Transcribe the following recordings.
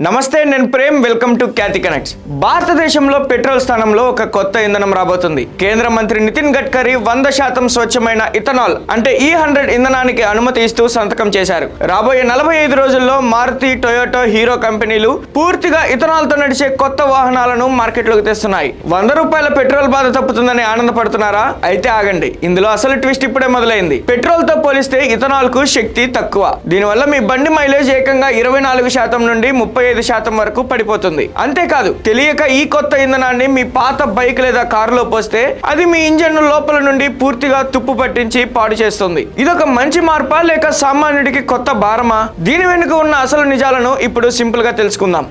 నమస్తే, నేను Prem. Welcome to Khyati connects. భారతదేశంలో పెట్రోల్ స్థానంలో ఒక కొత్త ఇంధనం రాబోతుంది. కేంద్ర మంత్రి నితిన్ గడ్కరీ 100% స్వచ్ఛమైన ఇథనాల్ అంటే E100 ఇంధనానికి అనుమతి ఇస్తూ సంతకం చేశారు. రాబోయే 45 రోజుల్లో మారుతి, టొయోటా, హీరో కంపెనీలు పూర్తిగా ఇథనాల్ తో నడిచే కొత్త వాహనాలను మార్కెట్లోకి తెస్తున్నాయి. ₹100 పెట్రోల్ బాధ తప్పుతుందని ఆనందపడుతున్నారా? అయితే ఆగండి, ఇందులో అసలు ట్విస్ట్ ఇప్పుడే మొదలైంది. పెట్రోల్ తో పోలిస్తే ఇథనాల్ కు శక్తి తక్కువ. దీనివల్ల మీ బండి మైలేజ్ ఏకంగా 24% నుండి 35% వరకు పడిపోతుంది. అంతేకాదు, తెలియక ఈ కొత్త ఇంధనాన్ని మీ పాత బైక్ లేదా కారులో పోస్తే అది మీ ఇంజన్ లోపల నుండి పూర్తిగా తుప్పు పట్టించి పాడు చేస్తుంది. ఇదొక మంచి మార్పా లేక సామాన్యుడికి కొత్త భారమా? దీని వెనుక ఉన్న అసలు నిజాలను ఇప్పుడు సింపుల్ గా తెలుసుకుందాం.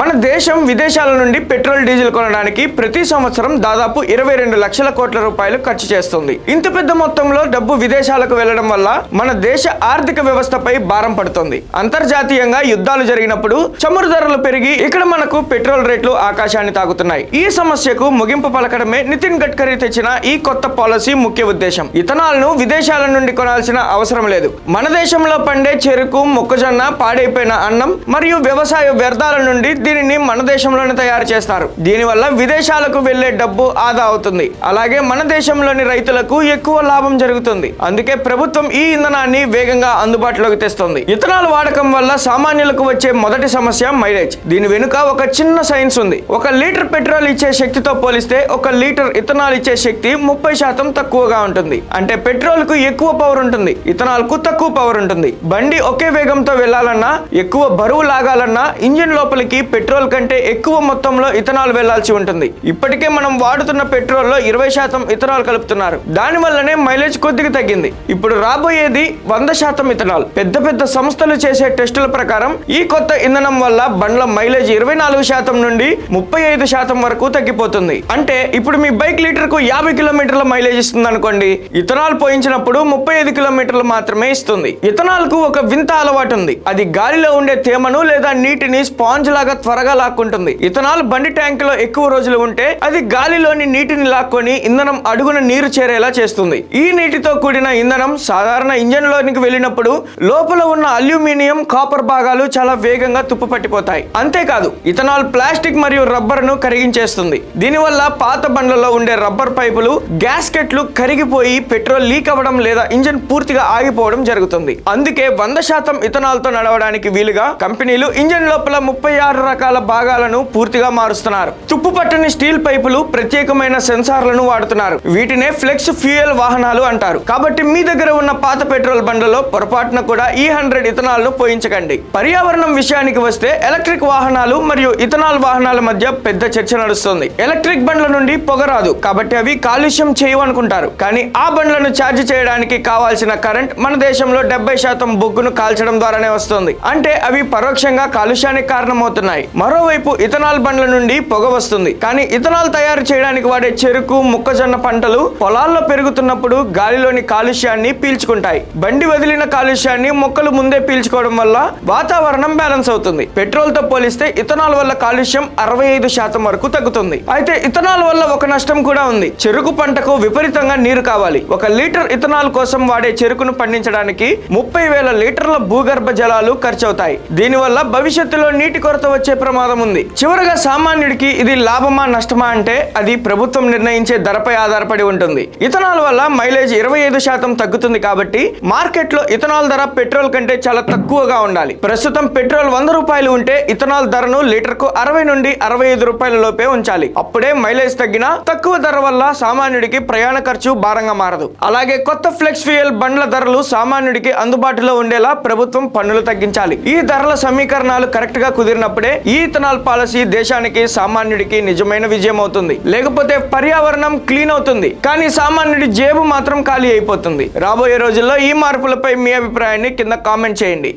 మన దేశం విదేశాల నుండి పెట్రోల్, డీజిల్ కొనడానికి ప్రతి సంవత్సరం దాదాపు 22 లక్షల కోట్ల రూపాయలు ఖర్చు చేస్తుంది. ఇంత పెద్ద మొత్తంలో డబ్బు విదేశాలకు వెళ్లడం వల్ల మన దేశ ఆర్థిక వ్యవస్థపై భారం పడుతుంది. అంతర్జాతీయంగా యుద్ధాలు జరిగినప్పుడు చమురు ధరలు పెరిగి ఇక్కడ మనకు పెట్రోల్ రేట్లు ఆకాశాన్ని తాకుతున్నాయి. ఈ సమస్యకు ముగింపు పలకడమే నితిన్ గడ్కరీ తెచ్చిన ఈ కొత్త పాలసీ ముఖ్య ఉద్దేశం. ఇథనాల్ ను విదేశాల నుండి కొనాల్సిన అవసరం లేదు. మన దేశంలో పండే చెరుకు, మొక్కజొన్న, పాడైపోయిన అన్నం మరియు వ్యవసాయ వ్యర్థాల నుండి దీనిని మన దేశంలోనే తయారు చేస్తారు. దీనివల్ల విదేశాలకు వెళ్లే డబ్బు ఆదా అవుతుంది. అలాగే మన దేశంలోని రైతులకు ఎక్కువ లాభం జరుగుతుంది. అందుకే ప్రభుత్వం ఈ ఇంధనాన్ని వేగంగా అందుబాటులోకి తెస్తుంది. ఇథనాల్ వాడకం వల్ల సామాన్యులకు వచ్చే మొదటి సమస్య మైలేజ్. దీని వెనుక ఒక చిన్న సైన్స్ ఉంది. 1 లీటర్ పెట్రోల్ ఇచ్చే శక్తితో పోలిస్తే 1 లీటర్ ఇథనాల్ ఇచ్చే శక్తి 30% తక్కువగా ఉంటుంది. అంటే పెట్రోల్ కు ఎక్కువ పవర్ ఉంటుంది, ఇథనాల్ కు తక్కువ పవర్ ఉంటుంది. బండి ఒకే వేగంతో వెళ్లాలన్నా, ఎక్కువ బరువు లాగాలన్నా ఇంజిన్ లోపలికి పెట్రోల్ కంటే ఎక్కువ మొత్తంలో ఇథనాల్ వెళ్లాల్సి ఉంటుంది. ఇప్పటికే మనం వాడుతున్న పెట్రోల్ లో 20% ఇథనాల్ కలుపుతున్నారు. దాని వల్లనే మైలేజ్ కొద్దిగా తగ్గింది. ఇప్పుడు రాబోయేది 100% ఇథనాల్. పెద్ద సంస్థలు చేసే టెస్టుల ప్రకారం ఈ కొత్త ఇంధనం వల్ల బండ్ల మైలేజ్ 24% నుండి 35% వరకు తగ్గిపోతుంది. అంటే ఇప్పుడు మీ బైక్ లీటర్ కు 50 కిలోమీటర్ల మైలేజ్ ఇస్తుంది అనుకోండి, ఇథనాల్ పోయించినప్పుడు 35 కిలోమీటర్లు మాత్రమే ఇస్తుంది. ఇథనాల్ కు ఒక వింత అలవాటు ఉంది. అది గాలిలో ఉండే తేమను లేదా నీటిని స్పాంజ్ లాగా త్వరగా లాక్కుంటుంది. ఇథనాల్ బండి ట్యాంక్ లో ఎక్కువ రోజులు ఉంటే అది గాలిలోని నీటిని లాక్కొని ఇంధనం అడుగున నీరు చేరేలా చేస్తుంది. ఈ నీటితో కూడిన ఇంధనం సాధారణ ఇంజన్ లోనికి వెళ్ళినప్పుడు లోపల ఉన్న అల్యూమినియం, కాపర్ భాగాలు చాలా వేగంగా తుప్పు పట్టిపోతాయి. అంతేకాదు, ఇథనాల్ ప్లాస్టిక్ మరియు రబ్బర్ ను కరిగించేస్తుంది. దీనివల్ల పాత బండ్లలో ఉండే రబ్బర్ పైపులు, గ్యాస్కెట్లు కరిగిపోయి పెట్రోల్ లీక్ అవ్వడం లేదా ఇంజన్ పూర్తిగా ఆగిపోవడం జరుగుతుంది. అందుకే 100% ఇథనాల్ తో నడవడానికి వీలుగా కంపెనీలు ఇంజన్ లోపల 36 రకాల భాగాలను పూర్తిగా మారుస్తున్నారు. తుప్పు పట్టని స్టీల్ పైపులు, ప్రత్యేకమైన సెన్సార్లను వాడుతున్నారు. వీటినే ఫ్లెక్స్ ఫ్యూయల్ వాహనాలు అంటారు. కాబట్టి మీ దగ్గర ఉన్న పాత పెట్రోల్ బండ్లలో పొరపాటున కూడా E100 ఇథనాల్ ను పోయించకండి. పర్యావరణం విషయానికి వస్తే ఎలక్ట్రిక్ వాహనాలు మరియు ఇథనాల్ వాహనాల మధ్య పెద్ద చర్చ నడుస్తుంది. ఎలక్ట్రిక్ బండ్ల నుండి పొగ రాదు కాబట్టి అవి కాలుష్యం చేయవు అనుకుంటారు. కానీ ఆ బండ్లను ఛార్జ్ చేయడానికి కావాల్సిన కరెంట్ మన దేశంలో 70% బొగ్గును కాల్చడం ద్వారానే వస్తుంది. అంటే అవి పరోక్షంగా కాలుష్యానికి కారణమవుతున్నాయి. మరోవైపు ఇథనాల్ బండ్ల నుండి పొగ వస్తుంది. కానీ ఇథనాల్ తయారు చేయడానికి వాడే చెరుకు, మొక్కజొన్న పంటలు పొలాల్లో పెరుగుతున్నప్పుడు గాలిలోని కాలుష్యాన్ని పీల్చుకుంటాయి. బండి వదిలిన కాలుష్యాన్ని మొక్కలు ముందే పీల్చుకోవడం వల్ల వాతావరణం బ్యాలెన్స్ అవుతుంది. పెట్రోల్ తో పోలిస్తే ఇథనాల్ వల్ల కాలుష్యం 65% వరకు తగ్గుతుంది. అయితే ఇథనాల్ వల్ల ఒక నష్టం కూడా ఉంది. చెరుకు పంటకు విపరీతంగా నీరు కావాలి. 1 లీటర్ ఇథనాల్ కోసం వాడే చెరుకును పండించడానికి 30,000 లీటర్ల భూగర్భ జలాలు ఖర్చవుతాయి. దీనివల్ల భవిష్యత్తులో నీటి కొరత వచ్చే ప్రమాదం ఉంది. చివరగా సామాన్యుడికి ఇది లాభమా నష్టమా అంటే అది ప్రభుత్వం నిర్ణయించే ధరపై ఆధారపడి ఉంటుంది. ఇథనాల్ వల్ల మైలేజ్ 25% తగ్గుతుంది కాబట్టి మార్కెట్ లో ఇథనాల్ ధర పెట్రోల్ కంటే చాలా తక్కువగా ఉండాలి. ప్రస్తుతం పెట్రోల్ ₹100 ఉంటే ఇథనాల్ ధరను లీటర్ కు 60 నుండి 65 రూపాయల లోపే ఉంచాలి. అప్పుడే మైలేజ్ తగ్గినా తక్కువ ధర వల్ల సామాన్యుడికి ప్రయాణ ఖర్చు భారంగా మారదు. అలాగే కొత్త ఫ్లెక్స్ ఫ్యూయల్ బండ్ల ధరలు సామాన్యుడికి అందుబాటులో ఉండేలా ప్రభుత్వం పన్నులు తగ్గించాలి. ఈ ధరల సమీకరణాలు కరెక్ట్ గా కుదిరినప్పుడే ఈ ఇథనాల్ పాలసీ దేశానికి, సామాన్యుడికి నిజమైన విజయం అవుతుంది. లేకపోతే పర్యావరణం క్లీన్ అవుతుంది కానీ సామాన్యుడి జేబు మాత్రం ఖాళీ అయిపోతుంది. రాబోయే రోజుల్లో ఈ మార్పులపై మీ అభిప్రాయాన్ని కింద కామెంట్ చేయండి.